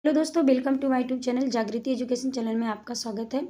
Hello दोस्तों, welcome to my YouTube channel Jagriti education channel में आपका स्वागत है।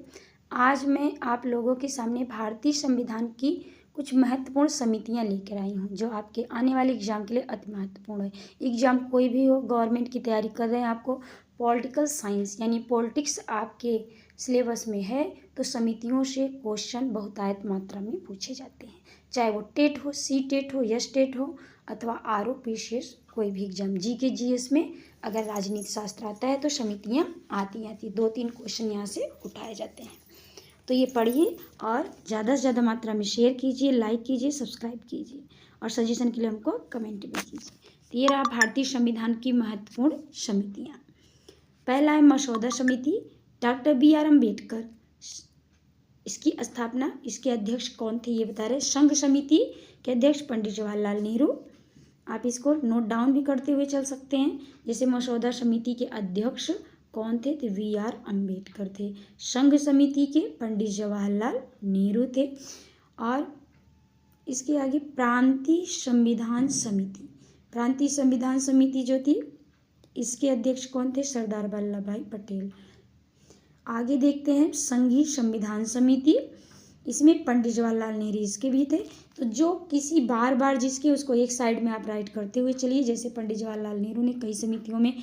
आज मैं आप लोगों के सामने भारतीय संविधान की कुछ महत्वपूर्ण समितियां लेकर आई हूं जो आपके आने वाले एग्जाम के लिए अति महत्वपूर्ण है। एग्जाम कोई भी हो, गवर्नमेंट की तैयारी कर रहे हैं, आपको पॉलिटिकल साइंस यानी पॉलिटिक्स आपके सिलेबस में है तो समितियों से क्वेश्चन बहुतायत मात्रा में पूछे जाते हैं, चाहे वो टेट हो, सी टेट हो, यस टेट हो अथवा आर ओ पीसीएस कोई भी एग्जाम। जीके जीएस में अगर राजनीति शास्त्र आता है तो समितियां आती 2-3 क्वेश्चन यहाँ से उठाए जाते हैं। तो ये पढ़िए और ज़्यादा से ज़्यादा मात्रा में शेयर कीजिए, लाइक कीजिए, सब्सक्राइब कीजिए और सजेशन के लिए हमको कमेंट भी कीजिए। तो ये रहा भारतीय संविधान की महत्वपूर्ण समितियाँ। पहला है मसौदा समिति, डॉक्टर BR अम्बेडकर इसकी स्थापना, इसके अध्यक्ष कौन थे ये बता रहे। संघ समिति के अध्यक्ष पंडित जवाहरलाल नेहरू। आप इसको नोट डाउन भी करते हुए चल सकते हैं। जैसे मसौदा समिति के अध्यक्ष कौन थे तो BR अम्बेडकर थे। संघ समिति के पंडित जवाहरलाल नेहरू थे। और इसके आगे प्रांतीय संविधान समिति, प्रांतीय संविधान समिति जो थी इसके अध्यक्ष कौन थे, सरदार वल्लभ भाई पटेल। आगे देखते हैं संघीय संविधान समिति, इसमें पंडित जवाहरलाल नेहरू इसके भी थे। तो जो किसी बार बार जिसके उसको एक साइड में आप राइट करते हुए चलिए। जैसे पंडित जवाहरलाल नेहरू ने कई समितियों में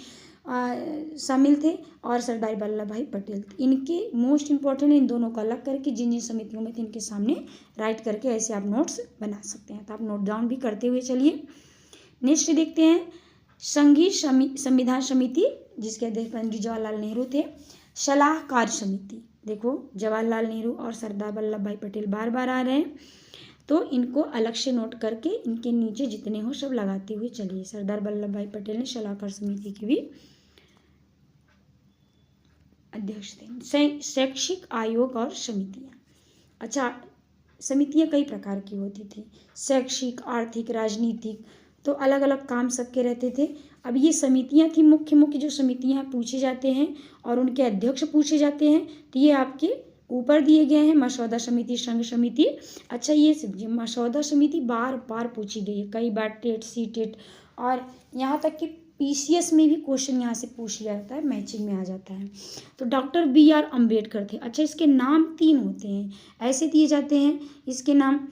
शामिल थे और सरदार वल्लभ भाई पटेल, इनके मोस्ट इंपॉर्टेंट इन दोनों को अलग करके जिन जिन समितियों में थे इनके सामने राइट करके ऐसे आप नोट्स बना सकते हैं। तो आप नोट डाउन भी करते हुए चलिए। नेक्स्ट देखते हैं संघीय संविधान समिति जिसके अध्यक्ष पंडित जवाहरलाल नेहरू थे। सलाहकार समिति, देखो जवाहरलाल नेहरू और सरदार वल्लभ भाई पटेल बार बार आ रहे हैं तो इनको अलग से नोट करके इनके नीचे जितने हो सब लगाते हुए चलिए। सरदार वल्लभ भाई पटेल ने सलाहकार समिति की भी अध्यक्ष थे। शैक्षिक आयोग और समितियाँ, अच्छा समितियाँ कई प्रकार की होती थी, शैक्षिक, आर्थिक, राजनीतिक, तो अलग अलग काम सबके रहते थे। अब ये समितियाँ थी, मुख्य जो समितियाँ पूछे जाते हैं और उनके अध्यक्ष पूछे जाते हैं तो ये आपके ऊपर दिए गए हैं। मसौदा समिति, संघ समिति। अच्छा ये मसौदा समिति बार बार पूछी गई है, कई बार टेट, सी टेट और यहाँ तक कि PCS में भी क्वेश्चन यहाँ से पूछ लिया जाता है, मैचिंग में आ जाता है। तो डॉक्टर BR अम्बेडकर थे। अच्छा इसके नाम 3 होते हैं, ऐसे दिए जाते हैं इसके नाम।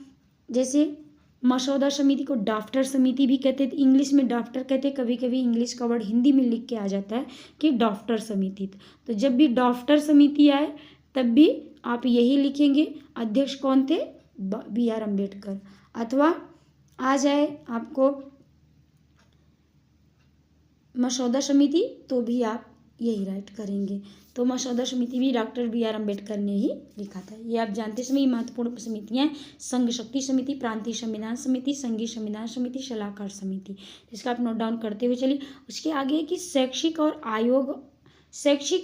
जैसे मसौदा समिति को ड्राफ्टर समिति भी कहते थे, इंग्लिश में ड्राफ्टर कहते, कभी कभी इंग्लिश का वर्ड हिंदी में लिख के आ जाता है कि ड्राफ्टर समिति। तो जब भी ड्राफ्टर समिति आए तब भी आप यही लिखेंगे, अध्यक्ष कौन थे, BR अम्बेडकर। अथवा आ जाए आपको मसौदा समिति तो भी आप यही राइट करेंगे। तो मसौदा समिति भी डॉक्टर BR अम्बेडकर ने ही लिखा था। ये आप जानते समय महत्वपूर्ण समितियाँ संघ शक्ति समिति, प्रांतीय संविधान समिति, संघीय संविधान समिति, सलाहकार समिति। इसका आप नोट डाउन करते हुए चलिए। उसके आगे है कि शैक्षिक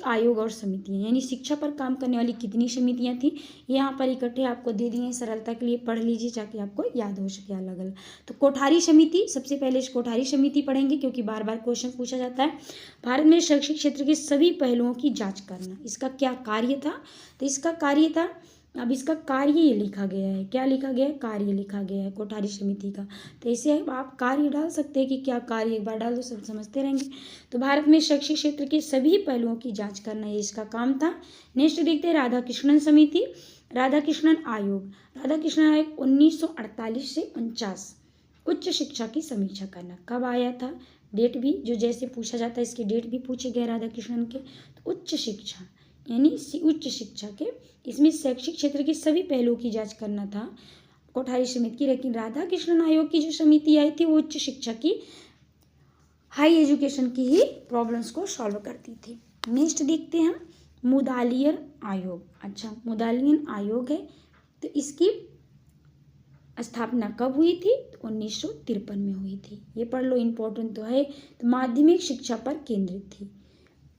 आयोग और समितियाँ, यानी शिक्षा पर काम करने वाली कितनी समितियाँ थी यहाँ पर इकट्ठे आपको दे दिए हैं। सरलता के लिए पढ़ लीजिए ताकि आपको याद हो सके अलग अलग। तो कोठारी समिति, सबसे पहले इस कोठारी समिति पढ़ेंगे क्योंकि बार बार क्वेश्चन पूछा जाता है। भारत में शैक्षिक क्षेत्र के सभी पहलुओं की जांच करना, इसका क्या कार्य था, तो इसका कार्य था, अब इसका कार्य ये लिखा गया है, क्या लिखा गया है, कार्य लिखा गया है कोठारी समिति का। तो इसे आप कार्य डाल सकते हैं कि क्या कार्य, एक बार डाल दो सब समझते रहेंगे। तो भारत में शैक्षिक क्षेत्र के सभी पहलुओं की जांच करना ये इसका काम था। नेक्स्ट देखते हैं राधाकृष्णन समिति, राधाकृष्णन आयोग। राधाकृष्णन आयोग 1948 से 49 उच्च शिक्षा की समीक्षा करना। कब आया था, डेट भी जो जैसे पूछा जाता है इसके डेट भी पूछे गए राधाकृष्णन के। तो उच्च शिक्षा यानी उच्च शिक्षा के, इसमें शैक्षिक क्षेत्र के सभी पहलुओं की जांच करना था कोठारी समिति की। लेकिन राधाकृष्णन आयोग की जो समिति आई थी वो उच्च शिक्षा की, हाई एजुकेशन की ही प्रॉब्लम्स को सॉल्व करती थी। नेक्स्ट देखते हैं हम मुदालियर आयोग। अच्छा मुदालियन आयोग है तो इसकी स्थापना कब हुई थी, तो 1953 में हुई थी। ये पढ़ लो, इम्पोर्टेंट तो है। तो माध्यमिक शिक्षा पर केंद्रित थी।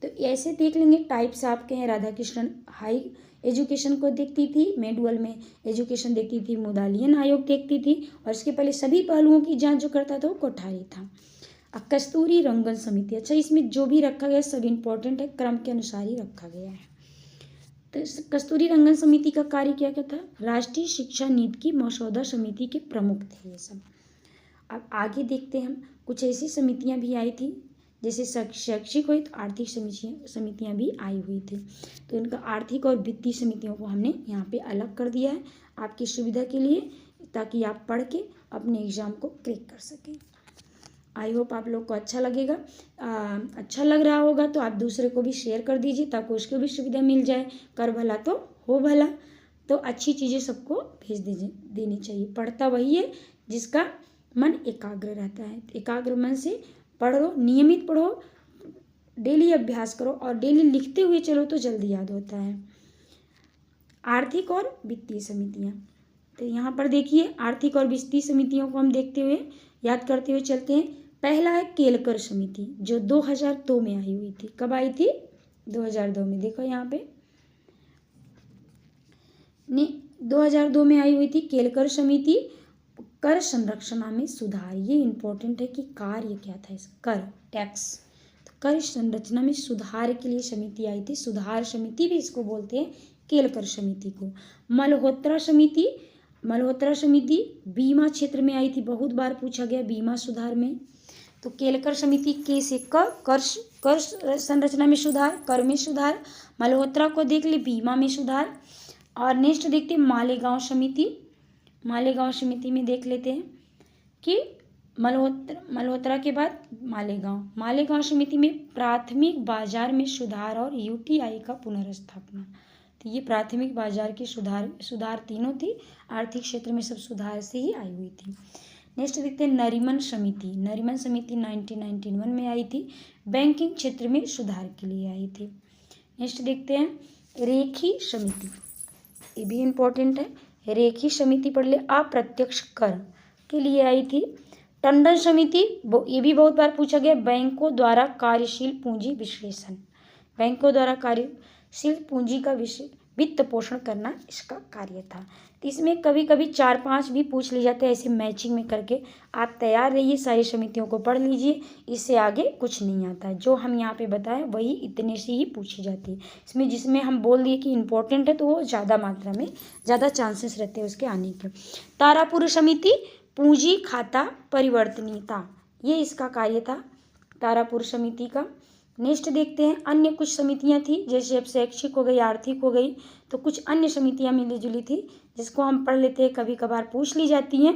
तो ऐसे देख लेंगे टाइप्स आपके हैं। राधाकृष्णन हाई एजुकेशन को देखती थी, मेडुअल में एजुकेशन देखती थी, मुदालियन आयोग देखती थी और इसके पहले सभी पहलुओं की जांच जो करता था वो कोठारी था। अब कस्तूरी रंगन समिति, अच्छा इसमें जो भी रखा गया सब इंपॉर्टेंट है, क्रम के अनुसार ही रखा गया है। तो कस्तूरी रंगन समिति का कार्य क्या क्या था, राष्ट्रीय शिक्षा नीति की मसौदा समिति के प्रमुख थे ये सब। अब आगे देखते हैं हम, कुछ ऐसी समितियां भी आई थी जैसे शैक्षिक हुई तो आर्थिक समितियाँ भी आई हुई थी। तो इनका आर्थिक और वित्तीय समितियों को हमने यहाँ पे अलग कर दिया है आपकी सुविधा के लिए, ताकि आप पढ़ के अपने एग्ज़ाम को क्रैक कर सकें। आई होप आप लोग को अच्छा लगेगा। अच्छा लग रहा होगा तो आप दूसरे को भी शेयर कर दीजिए ताकि उसको भी सुविधा मिल जाए। कर भला तो हो भला। तो अच्छी चीज़ें सबको भेज दीजिए, देनी चाहिए। पढ़ता वही है जिसका मन एकाग्र रहता है। एकाग्र मन से पढ़ो, नियमित पढ़ो, डेली अभ्यास करो और डेली लिखते हुए चलो तो जल्दी याद होता है। आर्थिक और वित्तीय समितियाँ, तो यहाँ पर देखिए आर्थिक और वित्तीय समितियों को हम देखते हुए याद करते हुए चलते हैं। पहला है केलकर समिति, जो 2002 में आई हुई थी। कब आई थी? 2002 में। देखो यहाँ पे 2002 में आई हुई थी केलकर समिति। कर संरचना में सुधार, ये इम्पोर्टेंट है कि कार्य क्या था इसका, कर, टैक्स। तो कर संरचना में सुधार के लिए समिति आई थी। सुधार समिति भी इसको बोलते हैं, केलकर समिति को। मल्होत्रा समिति बीमा क्षेत्र में आई थी, बहुत बार पूछा गया बीमा सुधार में। तो केलकर समिति के से कर संरचना में सुधार, कर में सुधार। मल्होत्रा को देख ले, बीमा में सुधार। और नेक्स्ट देखते हैं मालेगांव समिति। मालेगांव समिति में देख लेते हैं कि मल्होत्रा के बाद मालेगांव समिति में प्राथमिक बाजार में सुधार और यूटीआई का पुनर्स्थापना। तो ये प्राथमिक बाजार की सुधार तीनों थी। आर्थिक क्षेत्र में सब सुधार से ही आई हुई थी। नेक्स्ट देखते हैं नरीमन समिति। नरीमन समिति 1991 में आई थी, बैंकिंग क्षेत्र में सुधार के लिए आई थी। नेक्स्ट देखते हैं रेखी समिति, ये भी इम्पोर्टेंट है। रेखी समिति पढ़ ले, अप्रत्यक्ष कर के लिए आई थी। टंडन समिति, ये भी बहुत बार पूछा गया, बैंकों द्वारा कार्यशील पूंजी विश्लेषण। बैंकों द्वारा कार्यशील पूंजी का वित्त पोषण करना इसका कार्य था। तो इसमें कभी कभी 4-5 भी पूछ लिए जाते हैं, ऐसे मैचिंग में करके। आप तैयार रहिए, सारी समितियों को पढ़ लीजिए, इससे आगे कुछ नहीं आता है। जो हम यहाँ पे बताएं वही इतने से ही पूछी जाती है। इसमें जिसमें हम बोल दिए कि इम्पोर्टेंट है तो वो ज़्यादा मात्रा में, ज़्यादा चांसेस रहते हैं उसके आने के। तारापुर समिति, पूंजी खाता परिवर्तनीयता, ये इसका कार्य था तारापुर समिति का। नेक्स्ट देखते हैं अन्य कुछ समितियां थी, जैसे अब शैक्षिक हो गई, आर्थिक हो गई, तो कुछ अन्य समितियां मिली जुली थी जिसको हम पढ़ लेते हैं, कभी कभार पूछ ली जाती हैं।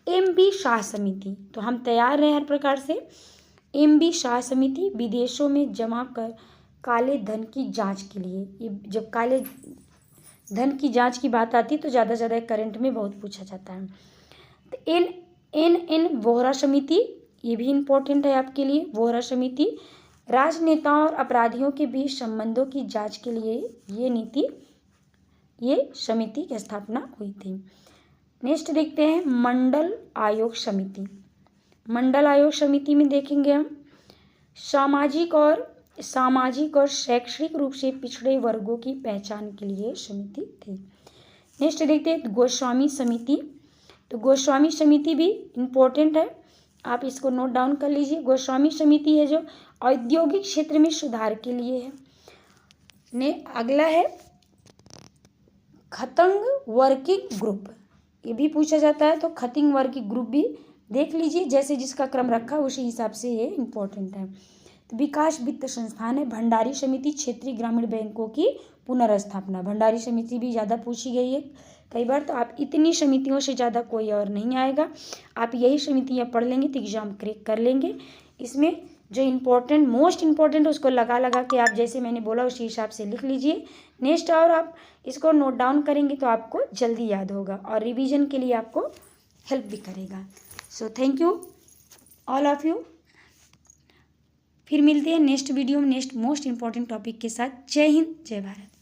एम.बी. शाह समिति, तो हम तैयार रहे हर प्रकार से। एम.बी. शाह समिति विदेशों में जमा कर काले धन की जांच के लिए। ये जब काले धन की जांच की बात आती है तो ज़्यादा से ज़्यादा करंट में बहुत पूछा जाता है। तो एन वोहरा समिति, ये भी इम्पोर्टेंट है आपके लिए। वोहरा समिति राजनेताओं और अपराधियों के बीच संबंधों की जांच के लिए ये समिति की स्थापना हुई थी। नेक्स्ट देखते हैं मंडल आयोग समिति। मंडल आयोग समिति में देखेंगे हम सामाजिक और शैक्षणिक रूप से पिछड़े वर्गों की पहचान के लिए समिति थी। नेक्स्ट देखते हैं गोस्वामी समिति। तो गोस्वामी समिति भी इम्पोर्टेंट है, आप इसको नोट डाउन कर लीजिए। गोस्वामी समिति है जो औद्योगिक क्षेत्र में सुधार के लिए है। अगला है खतंग वर्किंग ग्रुप, ये भी पूछा जाता है, तो खतंग वर्किंग ग्रुप भी देख लीजिए, जैसे जिसका क्रम रखा उसी हिसाब से ये इम्पोर्टेंट है। तो विकास वित्त संस्थान है। भंडारी समिति, क्षेत्रीय ग्रामीण बैंकों की पुनर्स्थापना। भंडारी समिति भी ज़्यादा पूछी गई है कई बार, तो आप इतनी समितियों से ज़्यादा कोई और नहीं आएगा। आप यही समितियाँ पढ़ लेंगे तो एग्जाम क्रैक कर लेंगे। इसमें जो इम्पोर्टेंट, मोस्ट इम्पोर्टेंट, उसको लगा के आप जैसे मैंने बोला उसी हिसाब से लिख लीजिए। नेक्स्ट और आप इसको नोट डाउन करेंगे तो आपको जल्दी याद होगा और रिवीजन के लिए आपको हेल्प भी करेगा। So thank you all of you. फिर मिलते हैं नेक्स्ट वीडियो में नेक्स्ट मोस्ट इम्पॉर्टेंट टॉपिक के साथ। जय हिंद, जय भारत।